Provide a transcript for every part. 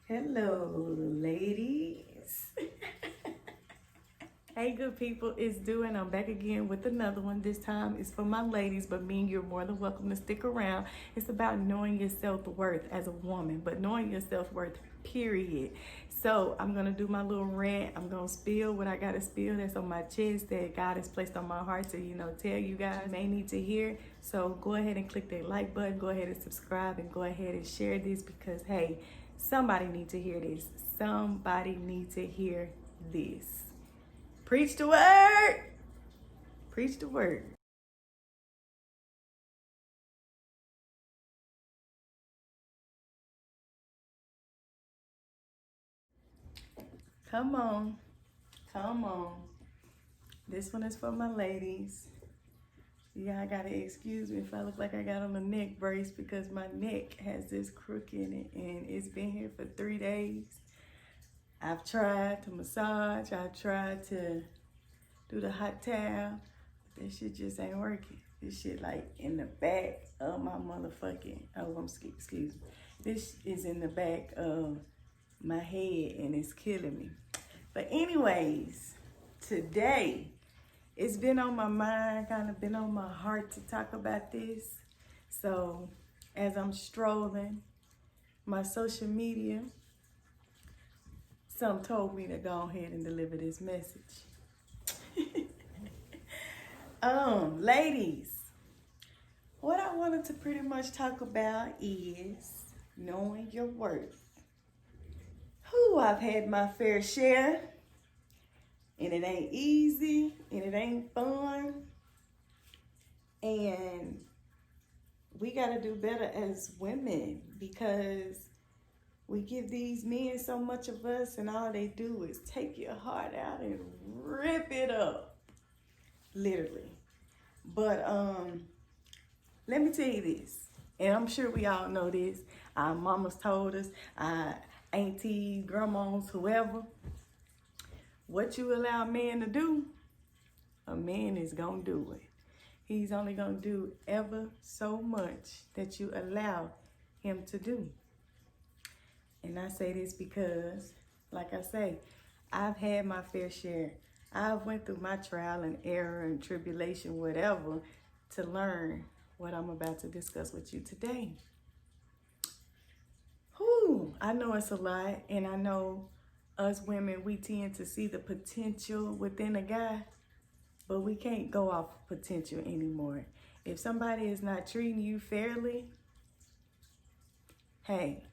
Hello, ladies. Hey, good people, it's Due, and I'm back again with another one. This time it's for my ladies, but me and you're more than welcome to stick around. It's about knowing your self-worth as a woman, but knowing your self-worth, period. So I'm gonna do my little rant. I'm gonna spill what I gotta spill that's on my chest that God has placed on my heart to, tell you guys you may need to hear. So go ahead and click that like button, go ahead and subscribe, and go ahead and share this because, hey, somebody needs to hear this. Somebody needs to hear this. Preach the word. Preach the word. Come on. Come on. This one is for my ladies. Yeah, I gotta excuse me if I look like I got on a neck brace because my neck has this crook in it and it's been here for 3 days. I've tried to massage. I've tried to do the hot towel. But that shit just ain't working. This shit like in the back of my motherfucking, excuse me. This is in the back of my head and it's killing me. But anyways, today it's been on my mind, kind of been on my heart to talk about this. So as I'm strolling my social media, some told me to go ahead and deliver this message. Ladies, what I wanted to pretty much talk about is knowing your worth. I've had my fair share, and it ain't easy, and it ain't fun, and we gotta do better as women because we give these men so much of us, and all they do is take your heart out and rip it up, literally. But let me tell you this, and I'm sure we all know this. Our mamas told us, our aunties, grandmas, whoever. What you allow a man to do, a man is gonna do it. He's only gonna do ever so much that you allow him to do. And I say this because, like I say, I've had my fair share. I've went through my trial and error and tribulation, whatever, to learn what I'm about to discuss with you today. I know it's a lot, and I know us women, we tend to see the potential within a guy, but we can't go off potential anymore. If somebody is not treating you fairly, hey,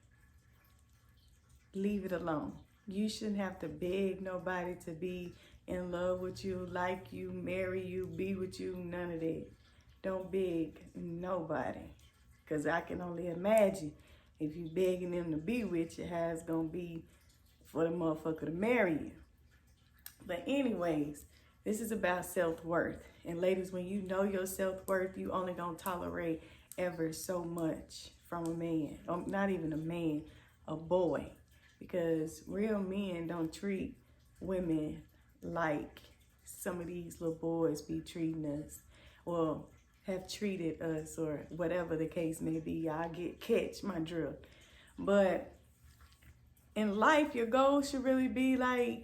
leave it alone. You shouldn't have to beg nobody to be in love with you, like you, marry you, be with you, none of that. Don't beg nobody, because I can only imagine if you begging them to be with you, how it's gonna be for the motherfucker to marry you. But anyways, this is about self-worth. And ladies, when you know your self-worth, you only gonna tolerate ever so much from a man. Not even a man, a boy. Because real men don't treat women like some of these little boys be treating us. Well, have treated us, or whatever the case may be. Y'all catch my drift. But in life, your goal should really be like,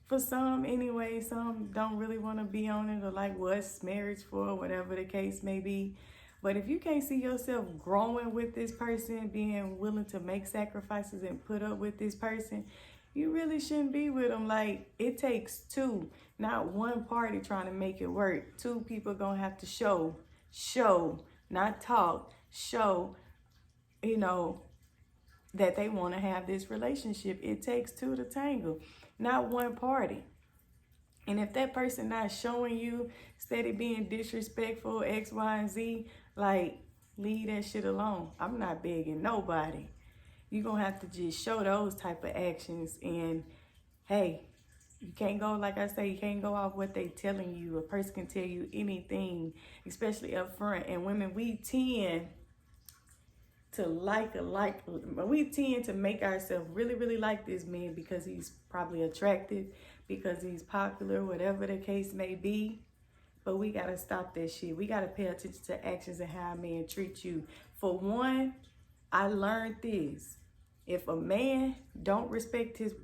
for some anyway, some don't really want to be on it, or like what's marriage for, whatever the case may be. But if you can't see yourself growing with this person, being willing to make sacrifices and put up with this person, you really shouldn't be with them. Like, it takes two, not one party trying to make it work. Two people gonna have to show, not talk, show, that they want to have this relationship. It takes two to tangle, not one party. And if that person not showing you, steady being disrespectful, X, Y, and Z, like, leave that shit alone. I'm not begging nobody. You're going to have to just show those type of actions. And, hey, you can't go, like I say, you can't go off what they telling you. A person can tell you anything, especially up front. And women, we tend to make ourselves really, really like this man because he's probably attractive, because he's popular, whatever the case may be. But we gotta stop that shit. We gotta pay attention to actions and how a man treats you. For one, I learned this. If a man don't respect his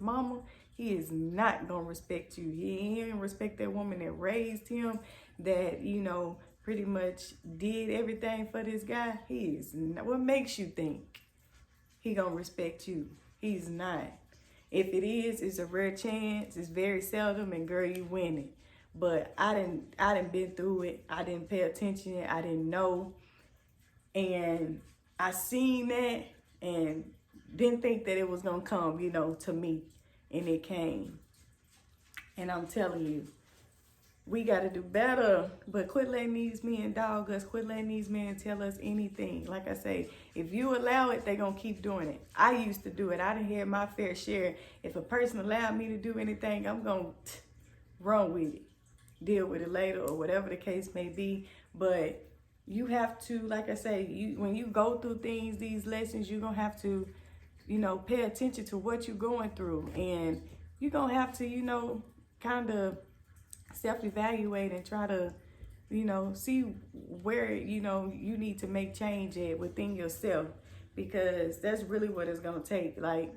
mama, he is not gonna respect you. He ain't respect that woman that raised him, that, you know, pretty much did everything for this guy. He is not. What makes you think he gonna respect you? He's not. If it is, it's a rare chance. It's very seldom, and girl, you winning. But I didn't been through it. I didn't pay attention. I didn't know, and I seen that and didn't think that it was gonna come, you know, to me, and it came. And I'm telling you, we gotta do better. But quit letting these men dog us. Quit letting these men tell us anything. Like I say, if you allow it, they gonna keep doing it. I used to do it. I done had my fair share. If a person allowed me to do anything, I'm gonna run with it, deal with it later, or whatever the case may be. But you have to, like I say, when you go through things, these lessons, you're gonna have to, you know, pay attention to what you're going through, and you're gonna have to, you know, kind of self-evaluate and try to, you know, see where, you know, you need to make change at within yourself, because that's really what it's gonna take. Like,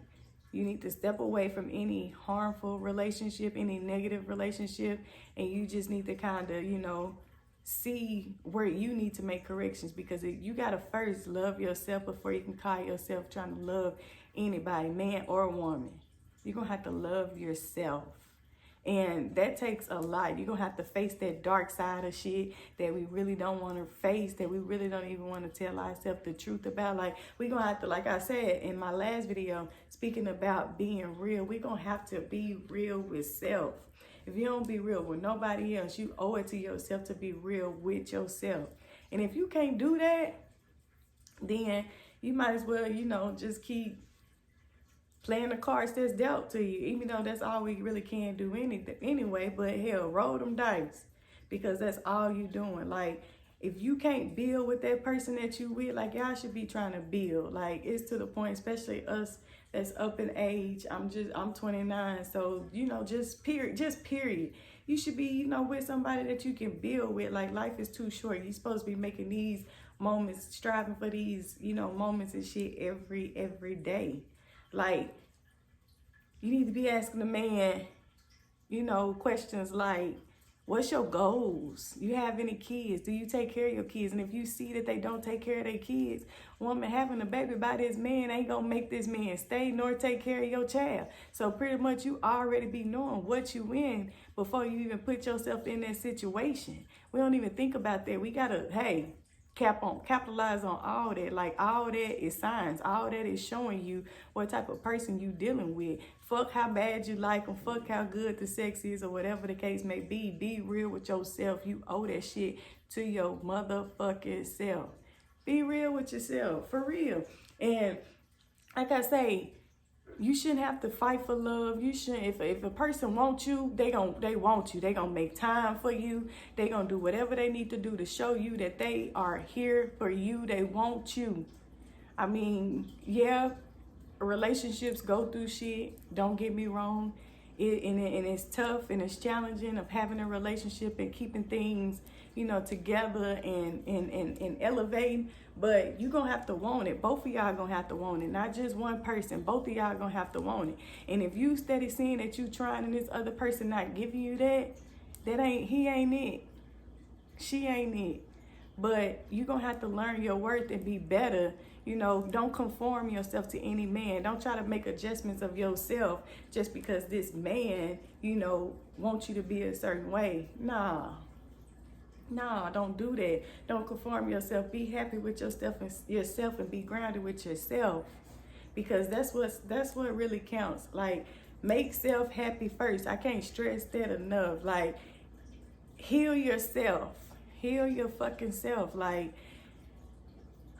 you need to step away from any harmful relationship, any negative relationship, and you just need to kind of, you know, see where you need to make corrections, because you got to first love yourself before you can call yourself trying to love anybody, man or woman. You're going to have to love yourself. And that takes a lot. You're going to have to face that dark side of shit that we really don't want to face, that we really don't even want to tell ourselves the truth about. Like, we're going to have to, like I said in my last video, speaking about being real, we're going to have to be real with self. If you don't be real with nobody else, you owe it to yourself to be real with yourself. And if you can't do that, then you might as well, you know, just keep playing the cards that's dealt to you, even though that's all we really can do anyway. But hell, roll them dice, because that's all you doing. Like, if you can't build with that person that you with, like, y'all should be trying to build. Like, it's to the point, especially us that's up in age. I'm 29, so, you know, just period. You should be, you know, with somebody that you can build with. Like, life is too short. You're supposed to be making these moments, striving for these, you know, moments and shit every day. Like, you need to be asking the man, you know, questions like, what's your goals? You have any kids? Do you take care of your kids? And if you see that they don't take care of their kids, woman, having a baby by this man ain't gonna make this man stay nor take care of your child. So pretty much you already be knowing what you in before you even put yourself in that situation. We don't even think about that. We gotta, hey, capitalize on all that. Like, all that is signs. All that is showing you what type of person you dealing with. Fuck how bad you like them. Fuck how good the sex is, or whatever the case may be. Be real with yourself. You owe that shit to your motherfucking self. Be real with yourself, for real. And like I say, you shouldn't have to fight for love. You shouldn't. If a person wants you, they want you. They gonna make time for you. They gonna do whatever they need to do to show you that they are here for you. They want you. I mean, yeah, relationships go through shit. Don't get me wrong. And it's tough and it's challenging of having a relationship and keeping things, you know, together and elevating. But you're going to have to want it. Both of y'all going to have to want it. Not just one person. Both of y'all going to have to want it. And if you steady seeing that you trying and this other person not giving you that he ain't it. She ain't it. But you're going to have to learn your worth and be better. You know, don't conform yourself to any man. Don't try to make adjustments of yourself just because this man, you know, wants you to be a certain way. Nah, don't do that. Don't conform yourself. Be happy with yourself and be grounded with yourself, because that's what really counts. Like, make self happy first. I can't stress that enough. Like, heal yourself. Heal your fucking self. Like,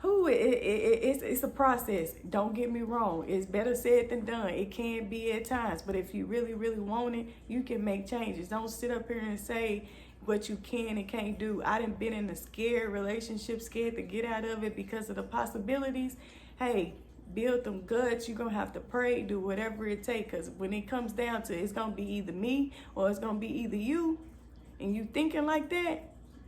it's a process. Don't get me wrong. It's better said than done. It can be at times. But if you really, really want it, you can make changes. Don't sit up here and say what you can and can't do. I done been in a scared relationship, scared to get out of it because of the possibilities. Hey, build them guts. You're going to have to pray, do whatever it takes. Because when it comes down to it, it's going to be either me or it's going to be either you. And you thinking like that,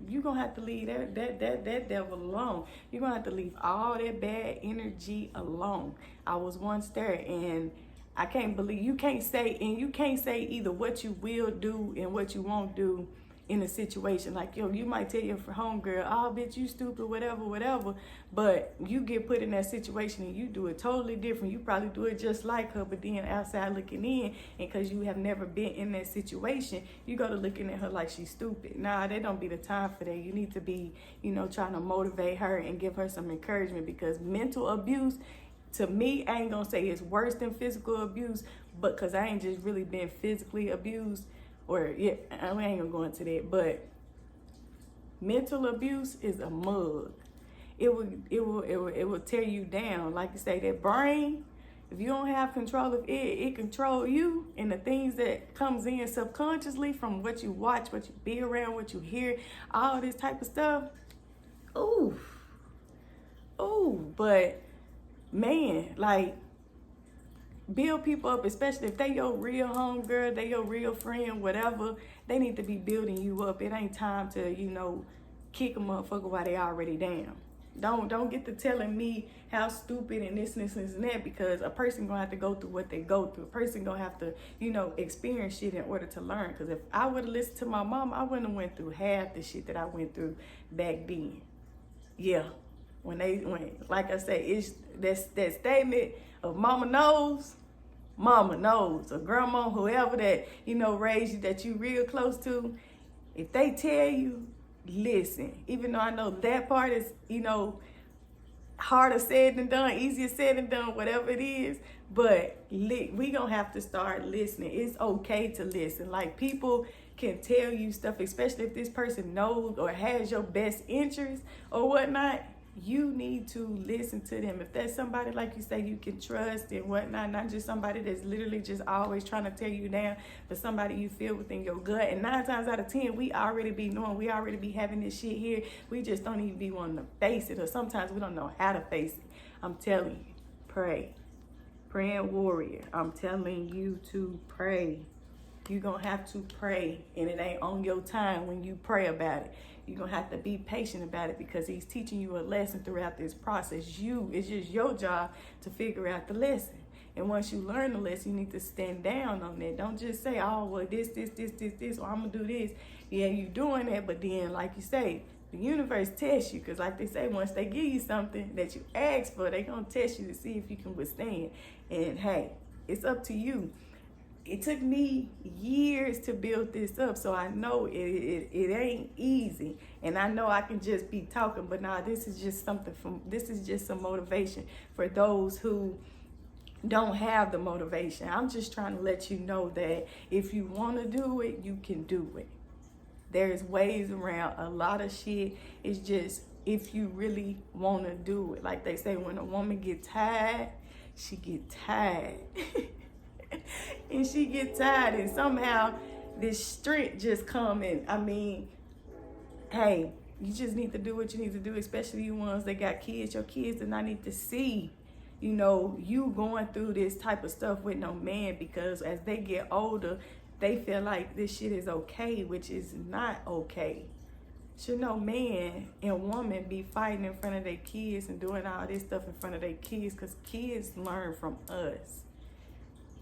you're gonna have to leave that devil alone. You're gonna have to leave all that bad energy alone. I was once there, and I can't believe you can't say either what you will do and what you won't do in a situation. Like, yo, you might tell your homegirl, oh bitch, you stupid, whatever, but you get put in that situation and you do it totally different. You probably do it just like her, but then outside looking in, and because you have never been in that situation, you go to looking at her like she's stupid. Nah, that don't be the time for that. You need to be, trying to motivate her and give her some encouragement, because mental abuse, to me, I ain't gonna say it's worse than physical abuse, but because I ain't just really been physically abused, or yeah, I ain't gonna go into that, but mental abuse is a mug. It will tear you down. Like you say, that brain, if you don't have control of it, it control you, and the things that comes in subconsciously from what you watch, what you be around, what you hear, all this type of stuff. Ooh, but man, like, build people up, especially if they your real homegirl, they your real friend, whatever. They need to be building you up. It ain't time to, kick a motherfucker while they already down. Don't get to telling me how stupid and this and that, because a person gonna have to go through what they go through. A person gonna have to, experience shit in order to learn. Because if I would have listened to my mom, I wouldn't have went through half the shit that I went through back then. Yeah. When like I say, it's that statement of mama knows, or grandma, whoever that, raised you, that you real close to. If they tell you, listen. Even though I know that part is, harder said than done, easier said than done, whatever it is. But we gonna have to start listening. It's okay to listen. Like, people can tell you stuff, especially if this person knows or has your best interest or whatnot. You need to listen to them. If that's somebody, like you say, you can trust and whatnot, not just somebody that's literally just always trying to tear you down, but somebody you feel within your gut. And 9 times out of 10, we already be knowing, we already be having this shit here. We just don't even be wanting to face it, or sometimes we don't know how to face it. I'm telling you, pray. Praying warrior, I'm telling you to pray. You're going to have to pray, and it ain't on your time when you pray about it. You're going to have to be patient about it, because he's teaching you a lesson throughout this process. It's just your job to figure out the lesson. And once you learn the lesson, you need to stand down on that. Don't just say, oh, well, this, or I'm going to do this. Yeah, you're doing that, but then, like you say, the universe tests you, because like they say, once they give you something that you ask for, they're going to test you to see if you can withstand. And hey, it's up to you. It took me years to build this up, so I know it ain't easy, and I know I can just be talking, but nah, this is just some motivation for those who don't have the motivation. I'm just trying to let you know that if you want to do it, you can do it. There's ways around a lot of shit. It's just if you really want to do it. Like they say, when a woman get tired, she get tired. And she get tired, and somehow this strength just come in. I mean, hey, you just need to do what you need to do, especially you ones that got kids. Your kids do not need to see, you going through this type of stuff with no man, because as they get older, they feel like this shit is okay, which is not okay. Should no man and woman be fighting in front of their kids and doing all this stuff in front of their kids, because kids learn from us.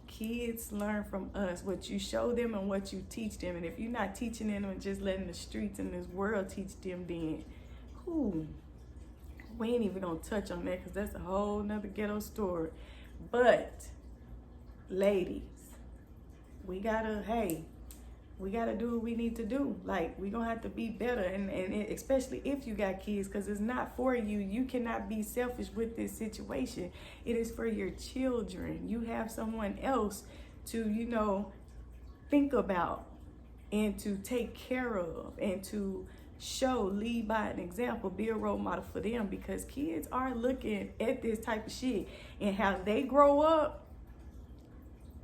Kids learn from us, what you show them and what you teach them. And if you're not teaching them and just letting the streets and this world teach them, then we ain't even gonna touch on that, because that's a whole nother ghetto story. But ladies, we gotta do what we need to do. Like, we gonna have to be better, and especially if you got kids, because it's not for you. You cannot be selfish with this situation. It is for your children. You have someone else to, think about and to take care of and to lead by an example, be a role model for them, because kids are looking at this type of shit, and how they grow up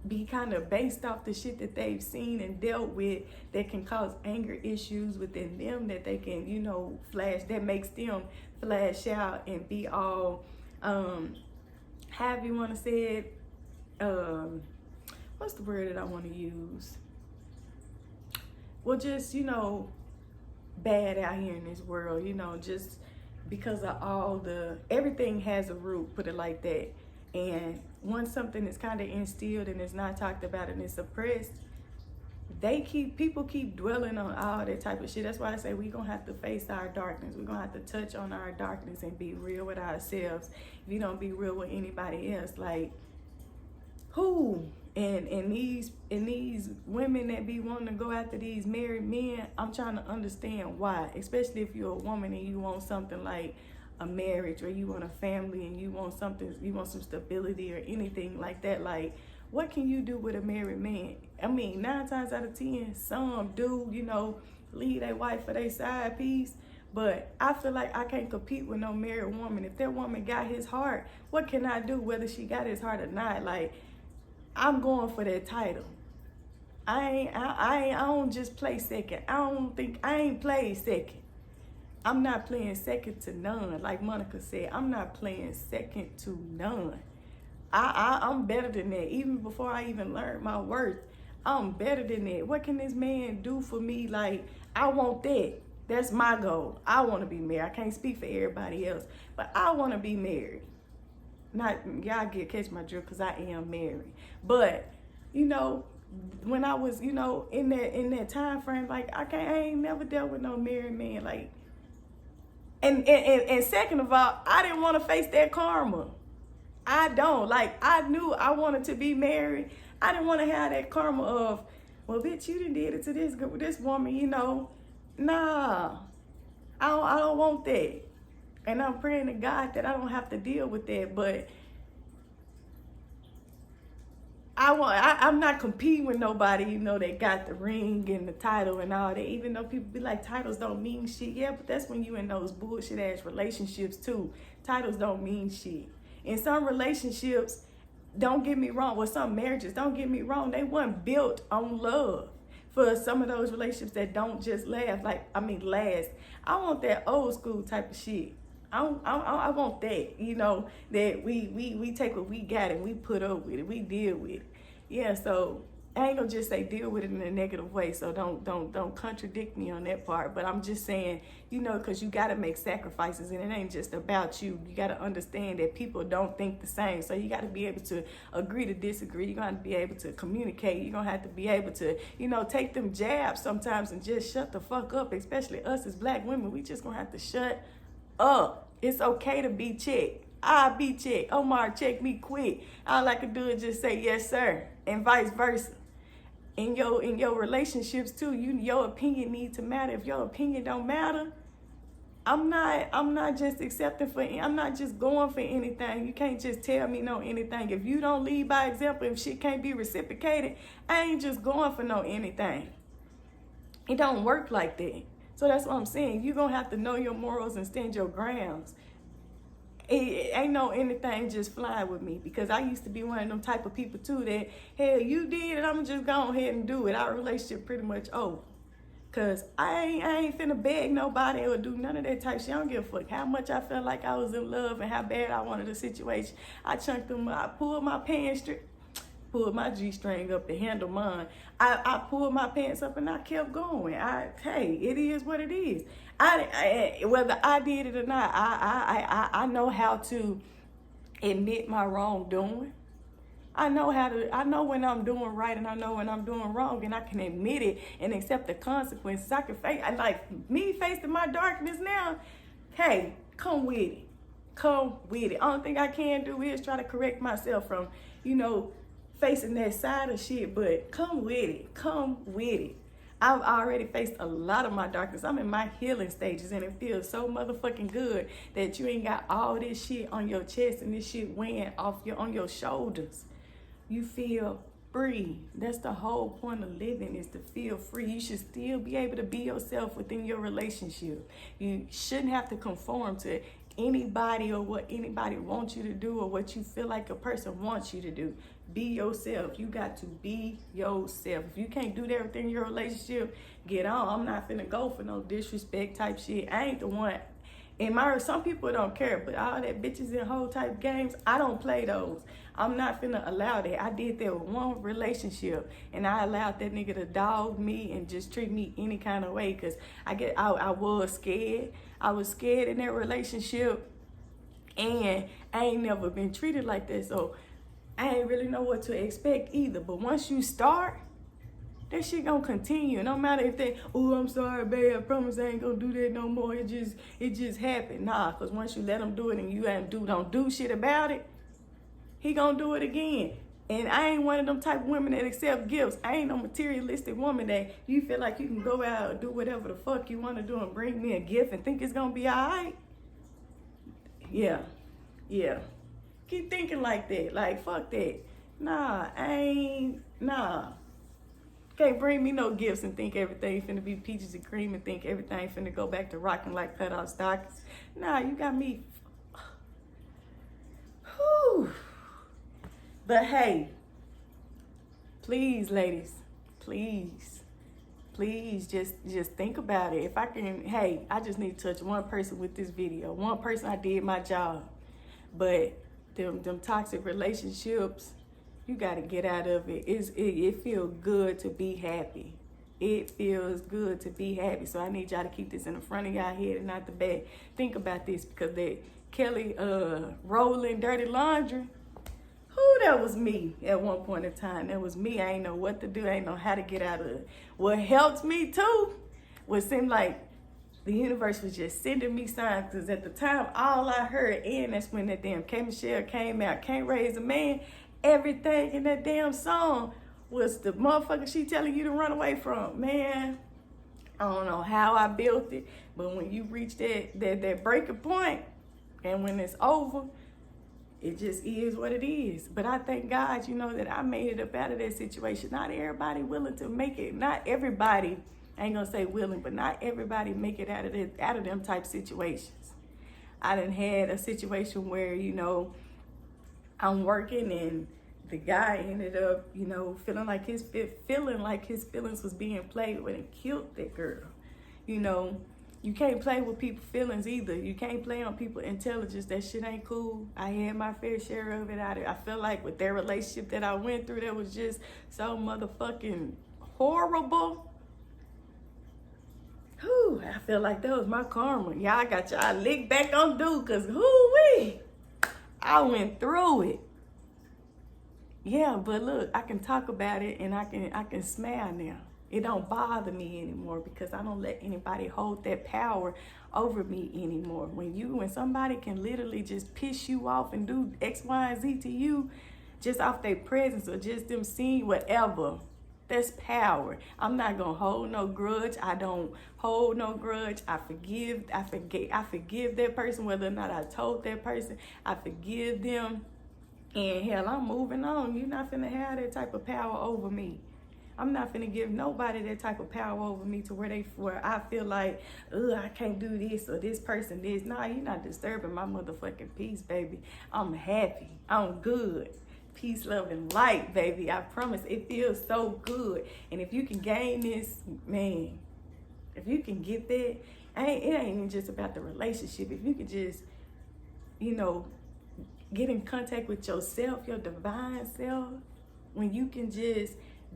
be kind of based off the shit that they've seen and dealt with, that can cause anger issues within them, that they can, that makes them flash out and be all, however you want to say it, what's the word that I want to use? Well, just, bad out here in this world, you know, just because of everything has a root, put it like that. And once something is kind of instilled and it's not talked about and it's suppressed, people keep dwelling on all that type of shit. That's why I say we're gonna have to face our darkness. We're gonna have to touch on our darkness and be real with ourselves. If you don't be real with anybody else, like who? And these women that be wanting to go after these married men, I'm trying to understand why. Especially if you're a woman and you want something like a marriage, or you want a family and you want some stability or anything like that. Like, what can you do with a married man? I mean, 9 times out of 10, some do, you know, leave their wife for their side piece. But I feel like I can't compete with no married woman. If that woman got his heart, what can I do whether she got his heart or not? Like, I'm going for that title. I don't just play second. I ain't played second. I'm not playing second to none. Like Monica said, I'm not playing second to none. I'm better than that. Even before I even learned my worth, I'm better than that. What can this man do for me? Like, I want that. That's my goal. I want to be married. I can't speak for everybody else, but I want to be married. Not y'all catch my drift, because I am married. But you know, when I was, you know, in that time frame, like I ain't never dealt with no married man. Like, and second of all, I didn't want to face that karma. I don't. Like, I knew I wanted to be married. I didn't want to have that karma of, well, bitch, you done did it to this woman, you know. Nah, I don't want that. And I'm praying to God that I don't have to deal with that. But I'm not competing with nobody, you know, that got the ring and the title and all that. Even though people be like, titles don't mean shit. Yeah, but that's when you in those bullshit ass relationships too. Titles don't mean shit. In some relationships, don't get me wrong, well, some marriages, don't get me wrong, they weren't built on love. For some of those relationships that don't just last. I want that old school type of shit. I want that, you know, that we take what we got and we put up with it, we deal with it. Yeah, so I ain't gonna just say deal with it in a negative way, so don't contradict me on that part. But I'm just saying, you know, because you got to make sacrifices, and it ain't just about you. You got to understand that people don't think the same, so you got to be able to agree to disagree. You're going to be able to communicate. You're going to have to be able to, you know, take them jabs sometimes and just shut the fuck up, especially us as black women. We just going to have to shut up. It's okay to be checked. I'll be checked. Omar, check me quick. All I can do is just say yes, sir, and vice versa. In your relationships too, your opinion needs to matter. If your opinion don't matter, I'm not just going for anything. You can't just tell me no anything. If you don't lead by example, if shit can't be reciprocated, I ain't just going for no anything. It don't work like that. So that's what I'm saying. You're gonna have to know your morals and stand your grounds. It ain't no anything just flying with me, because I used to be one of them type of people too that, hell, you did it, I'm just go ahead and do it. Our relationship pretty much over. Cause I ain't finna beg nobody or do none of that type shit. I don't give a fuck how much I felt like I was in love and how bad I wanted the situation. I chunked them, I pulled my pants straight, pulled my G-string up to handle mine. I pulled my pants up and I kept going. Hey, it is what it is. Whether I did it or not, I know how to admit my wrongdoing. I know when I'm doing right and I know when I'm doing wrong, and I can admit it and accept the consequences. I can facing my darkness now. Hey, come with it. Come with it. Only thing I can do is try to correct myself from, you know, facing that side of shit, but come with it. Come with it. I've already faced a lot of my darkness. I'm in my healing stages, and it feels so motherfucking good that you ain't got all this shit on your chest and this shit weighing on your shoulders. You feel free. That's the whole point of living, is to feel free. You should still be able to be yourself within your relationship. You shouldn't have to conform to anybody or what anybody wants you to do or what you feel like a person wants you to do. Be yourself. You got to be yourself. If you can't do that within your relationship, get on. I'm not finna go for no disrespect type shit. I ain't the one. And some people don't care, but all that bitches and hoe type games, I don't play those. I'm not finna allow that. I did that with one relationship, and I allowed that nigga to dog me and just treat me any kind of way, because I was scared. I was scared in that relationship, and I ain't never been treated like that, so I ain't really know what to expect either. But once you start, that shit gonna continue. No matter if they, oh, I'm sorry, babe, I promise I ain't gonna do that no more. It just happened. Nah, because once you let him do it and you don't do shit about it, he gonna do it again. And I ain't one of them type of women that accept gifts. I ain't no materialistic woman that you feel like you can go out and do whatever the fuck you want to do and bring me a gift and think it's gonna be all right. Yeah. Keep thinking like that. Like, fuck that. Nah. Can't bring me no gifts and think everything finna be peaches and cream and think everything finna go back to rocking like cut off stockings. Nah, you got me. Whew. But hey, please, ladies, please just think about it. If I can, hey, I just need to touch one person with this video. One person, I did my job. But them toxic relationships, you got to get out of it. It feels good to be happy. It feels good to be happy. So I need y'all to keep this in the front of y'all head and not the back. Think about this, because that Kelly rolling dirty laundry, that was me at one point in time. That was me. I ain't know what to do. I ain't know how to get out of it. What helped me too was seem like the universe was just sending me signs, because at the time, all I heard, and that's when that damn K Michelle came out, Can't Raise a Man, everything in that damn song was the motherfucker she telling you to run away from. Man, I don't know how I built it, but when you reach that breaking point, and when it's over, it just is what it is. But I thank God, that I made it up out of that situation. Not everybody willing to make it. Not everybody, I ain't gonna say willing, but not everybody make it out of them type situations. I done had a situation where, I'm working and the guy ended up, feeling like his feelings was being played with and killed that girl. You can't play with people's feelings either. You can't play on people's intelligence. That shit ain't cool. I had my fair share of it. I feel like with their relationship that I went through, that was just so motherfucking horrible. Whew, I feel like that was my karma. Y'all got y'all licked back on due, because whoo-wee, I went through it. Yeah, but look, I can talk about it and I can smile now. It don't bother me anymore, because I don't let anybody hold that power over me anymore. When somebody can literally just piss you off and do X, Y, and Z to you just off their presence or just them seeing whatever, that's power. I'm not gonna hold no grudge. I don't hold no grudge. I forgive that person, whether or not I told that person. I forgive them. And hell, I'm moving on. You're not finna have that type of power over me. I'm not finna give nobody that type of power over me to where I feel like, I can't do this or this person this. Nah, you're not disturbing my motherfucking peace, baby. I'm happy. I'm good. Peace, love, and light, baby. I promise. It feels so good. And if you can gain this, man, if you can get that, it ain't even just about the relationship. If you could just, get in contact with yourself, your divine self, when you can just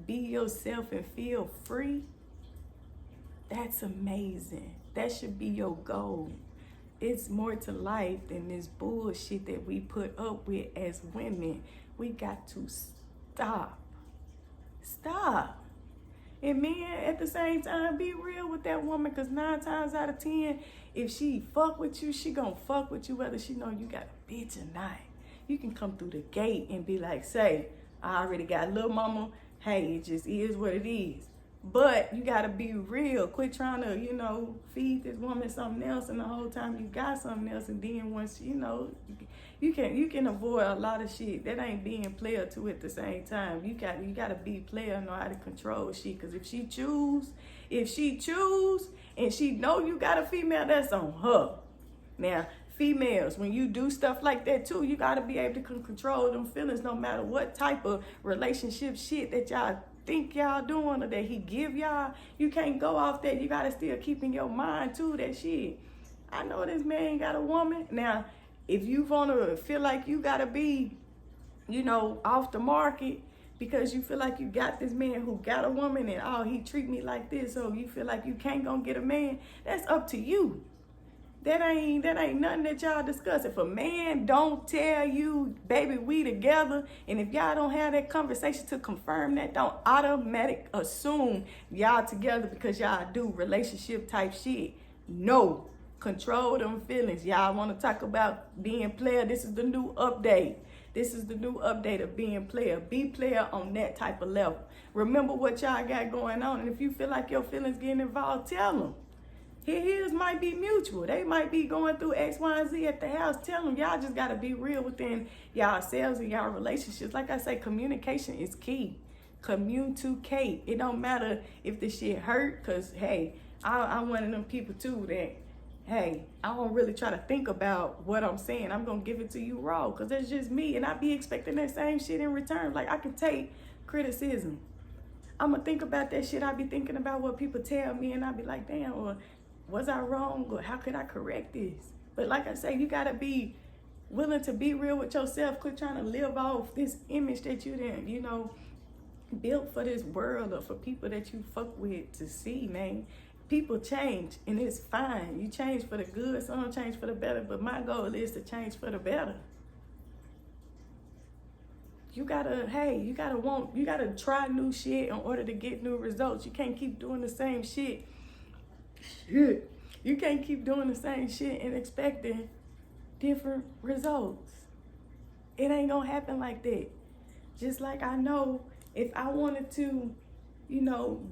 be yourself and feel free, that's amazing. That should be your goal. It's more to life than this bullshit that we put up with as women. We got to stop. And men, at the same time, be real with that woman, because 9 times out of 10, if she fuck with you, she gonna fuck with you whether she know you got a bitch or not. You can come through the gate and be like, say, I already got little mama. Hey, it just is what it is. But you gotta be real. Quit trying to, feed this woman something else, and the whole time you got something else, and then once, you can avoid a lot of shit. That ain't being player too at the same time. You gotta be player and know how to control shit. Cause if she choose, and she know you got a female, that's on her. Now, females, when you do stuff like that too, you gotta be able to control them feelings, no matter what type of relationship shit that y'all think y'all doing or that he give y'all. You can't go off that. You gotta still keep in your mind too that shit, I know this man got a woman. Now, if you want to feel like you got to be, off the market because you feel like you got this man who got a woman and, oh, he treat me like this, so you feel like you can't gonna get a man, that's up to you. That ain't nothing that y'all discuss. If a man don't tell you, baby, we together, and if y'all don't have that conversation to confirm that, don't automatic assume y'all together because y'all do relationship type shit. No. Control them feelings. Y'all want to talk about being player. This is the new update. This is the new update of being player. Be player on that type of level. Remember what y'all got going on, and if you feel like your feelings getting involved, tell them. His might be mutual. They might be going through X, Y, and Z at the house. Tell them y'all just got to be real within y'all selves and y'all relationships. Like I say, communication is key. Communicate. It don't matter if the shit hurt, because, hey, I'm one of them people, too, that, hey, I don't really try to think about what I'm saying. I'm going to give it to you raw, because that's just me, and I be expecting that same shit in return. Like, I can take criticism. I'm going to think about that shit. I be thinking about what people tell me, and I be like, damn, or was I wrong, or how could I correct this? But like I say, you got to be willing to be real with yourself. Quit trying to live off this image that you didn't, built for this world or for people that you fuck with to see, man. People change, and it's fine. You change for the good, some change for the better, but my goal is to change for the better. You gotta try new shit in order to get new results. You can't keep doing the same shit. You can't keep doing the same shit and expecting different results. It ain't gonna happen like that. Just like I know if I wanted to,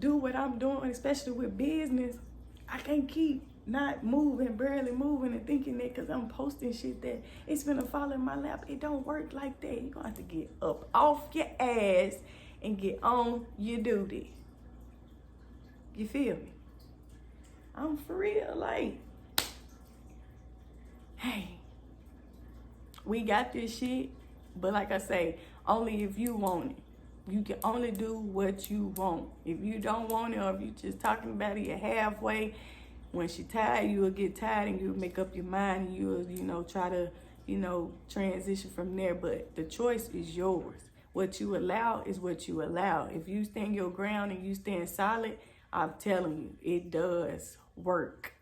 do what I'm doing, especially with business, I can't keep not moving, barely moving, and thinking that because I'm posting shit that it's gonna fall in my lap. It don't work like that. You're gonna have to get up off your ass and get on your duty. You feel me? I'm for real, like, hey, we got this shit, but like I say, only if you want it. You can only do what you want. If you don't want it, or if you just talking about it, you're halfway. When she tired, you will get tired and you'll make up your mind and you'll, try to, transition from there. But the choice is yours. What you allow is what you allow. If you stand your ground and you stand solid, I'm telling you, it does work.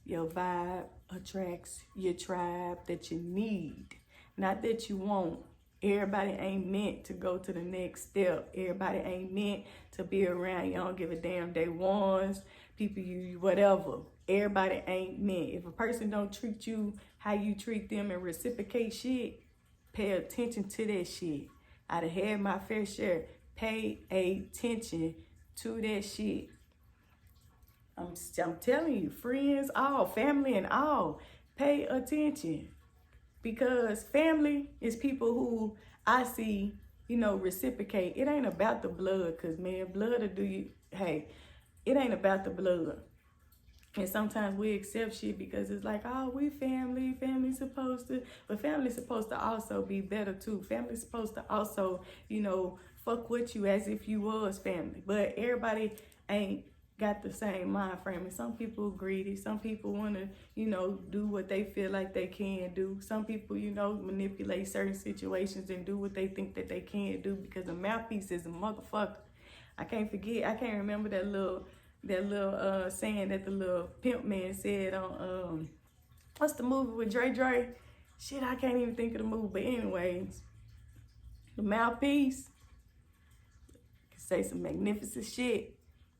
Your vibe attracts your tribe that you need, not that you want. Everybody ain't meant to go to the next step. Everybody ain't meant to be around you. I don't give a damn. Day ones, people you whatever. Everybody ain't meant. If a person don't treat you how you treat them and reciprocate shit, pay attention to that shit. I'd have had my fair share. Pay attention to that shit. I'm telling you, friends, all, family and all, pay attention. Because family is people who I see, reciprocate. It ain't about the blood, because, man, blood will do you. Hey, it ain't about the blood. And sometimes we accept shit because it's like, oh, we family. Family's supposed to. But family's supposed to also be better, too. Family's supposed to also, fuck with you as if you was family. But everybody ain't got the same mind frame. And some people greedy. Some people want to, do what they feel like they can do. Some people, manipulate certain situations and do what they think that they can do because a mouthpiece is a motherfucker. I can't remember that little saying that the little pimp man said on, what's the movie with Dre? Shit, I can't even think of the movie. But anyways, the mouthpiece can say some magnificent shit.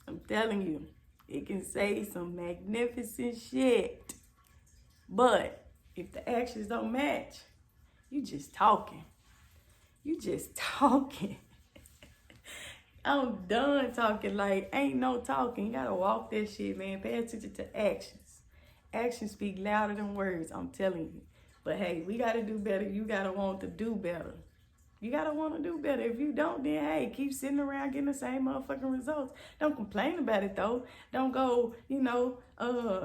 I'm telling you, it can say some magnificent shit. But if the actions don't match, you just talking. I'm done talking. Like, ain't no talking. You gotta walk that shit, man. Pay attention to actions. Actions speak louder than words, I'm telling you. But hey, we gotta do better. You gotta want to do better. You gotta want to do better. If you don't, then hey, keep sitting around getting the same motherfucking results. Don't complain about it though. Don't go,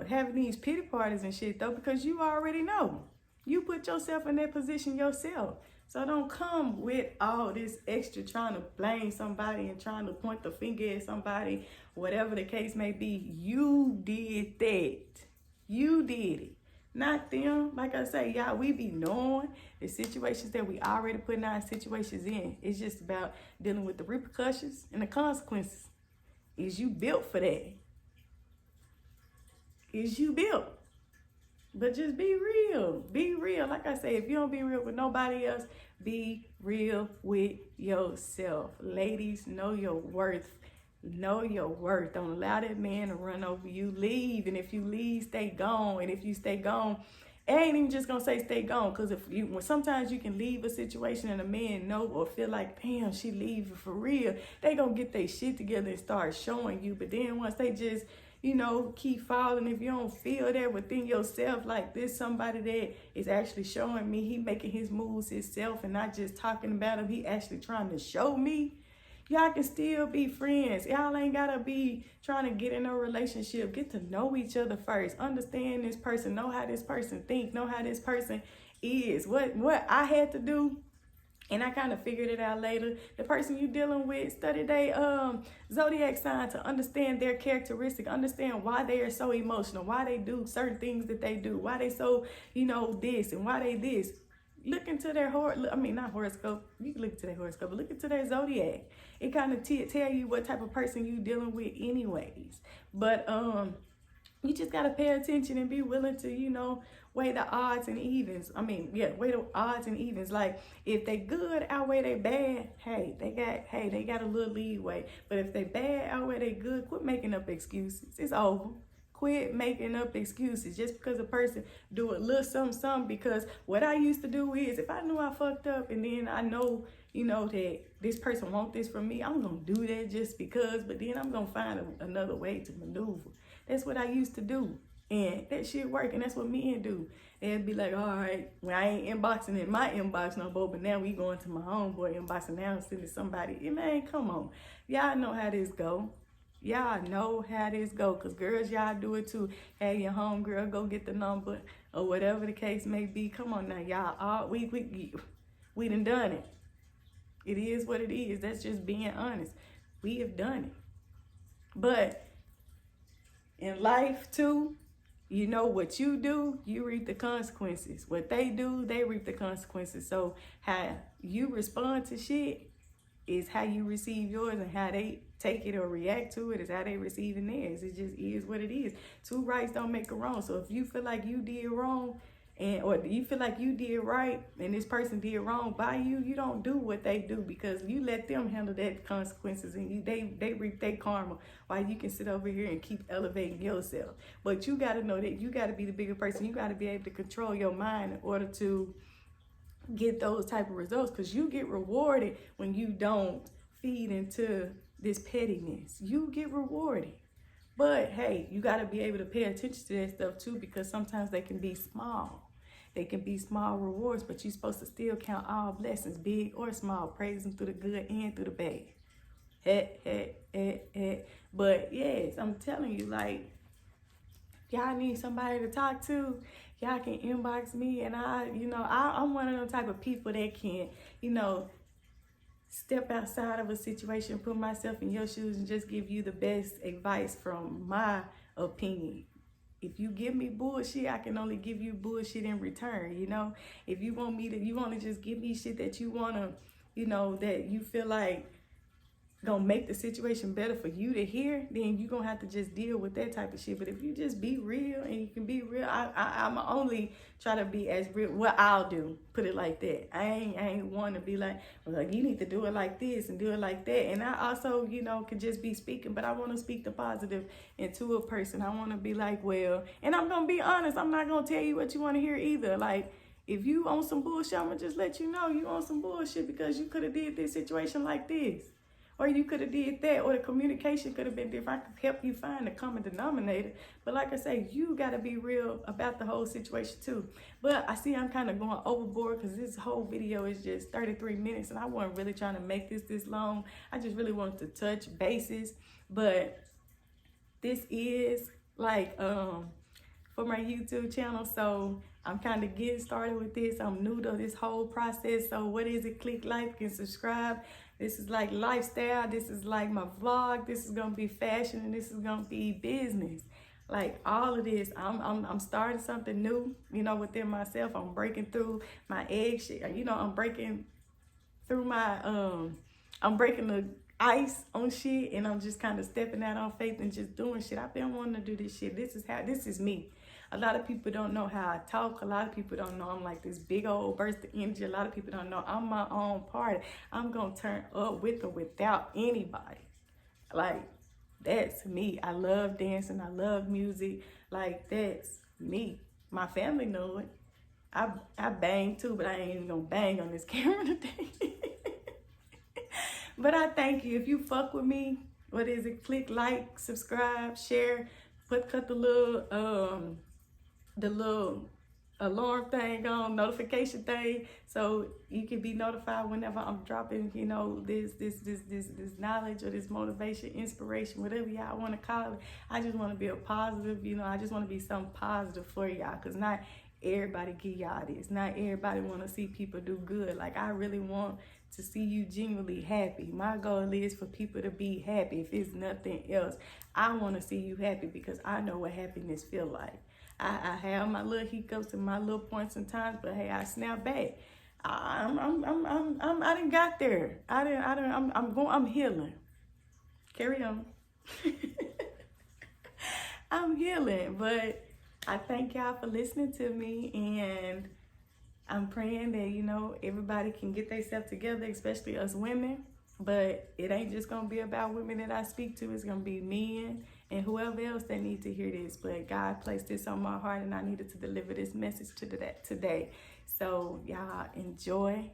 having these pity parties and shit though, because you already know. You put yourself in that position yourself. So don't come with all this extra trying to blame somebody and trying to point the finger at somebody, whatever the case may be. You did that. You did it. not them. Like I say, y'all, we be knowing the situations that we already putting our situations in. It's just about dealing with the repercussions and the consequences. Is you built for that? Is you built? But just be real. Be real. Like I say, if you don't be real with nobody else, be real with yourself. Ladies, know your worth. Know your worth. Don't allow that man to run over you. Leave. And if you leave, stay gone. And if you stay gone, it ain't even just gonna say stay gone. Because when sometimes you can leave a situation and a man know or feel like, damn, she leaving for real. They gonna get their shit together and start showing you. But then once they just, keep falling, if you don't feel that within yourself, like this somebody that is actually showing me, he making his moves himself and not just talking about him, he actually trying to show me, y'all can still be friends. Y'all ain't gotta be trying to get in a relationship. Get to know each other first. Understand this person. Know how this person think. Know how this person is. What I had to do, and I kind of figured it out later. The person you dealing with, study their zodiac sign to understand their characteristic, understand why they are so emotional, why they do certain things that they do, why they so, this and why they this. Look into their not horoscope. You can look into their horoscope, but look into their zodiac. It kind of tell you what type of person you dealing with anyways. But you just got to pay attention and be willing to, weigh the odds and evens. Weigh the odds and evens. Like, if they good outweigh they bad, they got a little leeway. But if they bad outweigh they good, quit making up excuses. It's over. Quit making up excuses just because a person do a little something. Because what I used to do is, if I knew I fucked up and then I know, that this person want this from me, I'm going to do that just because. But then I'm going to find another way to maneuver. That's what I used to do. And that shit work, and that's what men do. They'd be like, all right, well, I ain't inboxing in my inbox no more, but now we going to my homeboy inbox, and now I'm sending somebody. Man, come on. Y'all know how this go. Y'all know how this go, because girls, y'all do it too. Hey, your homegirl, go get the number, or whatever the case may be. Come on now, y'all. We done it. It is what it is. That's just being honest. We have done it. But in life too, what you do, you reap the consequences. What they do, they reap the consequences. So how you respond to shit is how you receive yours, and how they take it or react to it is how they receiving theirs. It just is what it is. Two rights don't make a wrong. So if you feel like you did wrong, or you feel like you did right and this person did wrong by you, you don't do what they do, because you let them handle that consequences, and they reap their karma while you can sit over here and keep elevating yourself. But you got to know that you got to be the bigger person. You got to be able to control your mind in order to get those type of results, because you get rewarded when you don't feed into this pettiness. You get rewarded. But hey, you got to be able to pay attention to that stuff too, because sometimes they can be small. They can be small rewards, but you're supposed to still count all blessings, big or small. Praise them through the good and through the bad. But yes, I'm telling you, like, y'all need somebody to talk to, y'all can inbox me, and I'm one of them type of people that can, step outside of a situation, put myself in your shoes, and just give you the best advice from my opinion. If you give me bullshit, I can only give you bullshit in return, If you want to just give me shit that you want to, that you feel like gonna make the situation better for you to hear, then you gonna have to just deal with that type of shit. But if you just be real, and you can be real, I'm only try to be as real. What I'll do, put it like that. I ain't want to be like, well, you need to do it like this and do it like that. And I also, could just be speaking, but I want to speak the positive into a person. I want to be like, well, and I'm gonna be honest. I'm not gonna tell you what you want to hear either. Like, if you on some bullshit, I'm gonna just let you know you on some bullshit, because you could have did this situation like this. Or you could have did that, or the communication could have been different. I could help you find the common denominator. But like I say, you got to be real about the whole situation too. But I see I'm kind of going overboard, because this whole video is just 33 minutes. And I wasn't really trying to make this long. I just really wanted to touch bases. But this is like for my YouTube channel. So I'm kind of getting started with this. I'm new to this whole process. So what is it? Click like and subscribe. This is like lifestyle. This is like my vlog. This is going to be fashion, and this is going to be business. Like all of this, I'm starting something new, you know, within myself. I'm breaking through my egg shit. You know, I'm breaking through my I'm breaking the ice on shit, and I'm just kind of stepping out on faith and just doing shit. I've been wanting to do this shit. This is me. A lot of people don't know how I talk. A lot of people don't know I'm like this big old burst of energy. A lot of people don't know I'm my own party. I'm gonna turn up with or without anybody. Like, that's me. I love dancing. I love music. Like, that's me. My family know it. I bang too, but I ain't even gonna bang on this camera today. But I thank you. If you fuck with me, what is it? Click like, subscribe, share, cut the little alarm thing on, notification thing, so you can be notified whenever I'm dropping, you know, this knowledge or this motivation, inspiration, whatever y'all want to call it. I just want to be a positive, you know, I just want to be something positive for y'all, because not everybody give y'all this. Not everybody want to see people do good. Like, I really want to see you genuinely happy. My goal is for people to be happy. If it's nothing else, I want to see you happy, because I know what happiness feel like. I have my little hiccups and my little points and times, but hey, I snap back. I didn't got there. I'm healing. Carry on. I'm healing, but I thank y'all for listening to me, and I'm praying that, you know, everybody can get themselves together, especially us women. But it ain't just gonna be about women that I speak to. It's gonna be men and whoever else that need to hear this. But God placed this on my heart, and I needed to deliver this message to that today. So y'all enjoy.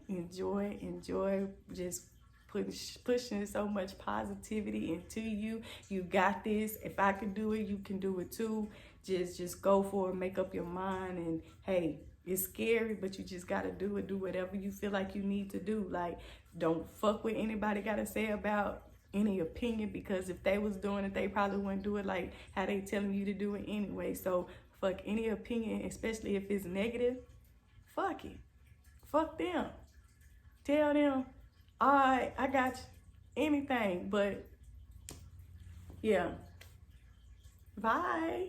Just pushing so much positivity into you. You got this. If I can do it, you can do it too. Just go for it. Make up your mind, and hey, it's scary, but you just gotta do it. Do whatever you feel like you need to do. Like, don't fuck with anybody gotta say about any opinion, because if they was doing it, they probably wouldn't do it like how they telling you to do it anyway. So fuck any opinion, especially if it's negative. Fuck it. Fuck them. Tell them, all right, I got you. Anything. But yeah. Bye.